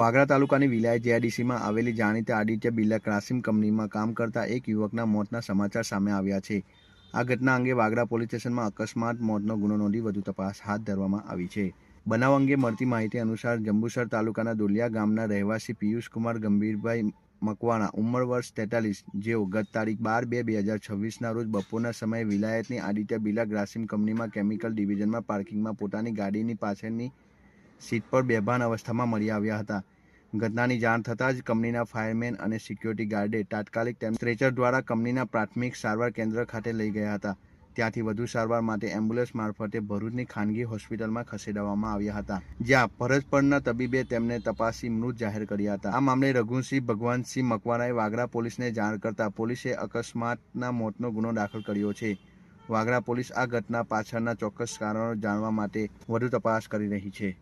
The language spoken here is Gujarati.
વાગરા તાલુકાની વિલાયત જેઆઈડીસીમાં આવેલી જાણીતા આદિત્ય બિરલા ક્રાસિંગ કંપનીમાં કામ કરતા એક યુવકના મોતના સમાચાર સામે આવ્યા છે. આ ઘટના અંગે વાગરા પોલીસ સ્ટેશનમાં અકસ્માત મોતનો ગુનો નોંધી વધુ તપાસ હાથ ધરવામાં આવી છે. બનાવ અંગે મળતી માહિતી અનુસાર જંબુસર તાલુકાના દોલિયા ગામના રહેવાસી પિયુષકુમાર ગંભીરભાઈ મકવાણા ઉંમર વર્ષ 43, જેઓ ગત તારીખ 12/2/2026ના રોજ બપોરના સમયે વિલાયતની આદિત્ય બિરલા ગ્રાસિમ કંપનીમાં કેમિકલ ડિવિઝનમાં પાર્કિંગમાં પોતાની ગાડીની પાછળની સીટ પર બેભાન અવસ્થામાં મળી આવ્યા હતા. ઘટનાની જાણ થતાં જ કંપનીના ફાયરમેન અને સિક્યોરિટી ગાર્ડે તાત્કાલિક તેમને સ્ટ્રેચર દ્વારા કંપનીના પ્રાથમિક સારવાર કેન્દ્ર ખાતે લઈ ગયા હતા. ત્યાંથી વધુ સારવાર માટે એમ્બ્યુલન્સ મારફતે ભરૂચની ખાનગી હોસ્પિટલમાં ખસેડવામાં આવ્યા હતા, જ્યાં ફરજ પરના તબીબે તેમને તપાસી મૃત જાહેર કર્યા હતા. આ મામલે રઘુસિંહ ભગવાનસિંહ મકવાણાએ વાગરા પોલીસને જાણ કરતા પોલીસે અકસ્માતના મોતનો ગુનો દાખલ કર્યો છે. વાગરા પોલીસ આ ઘટના પાછળના ચોક્કસ કારણો જાણવા માટે વધુ તપાસ કરી રહી છે.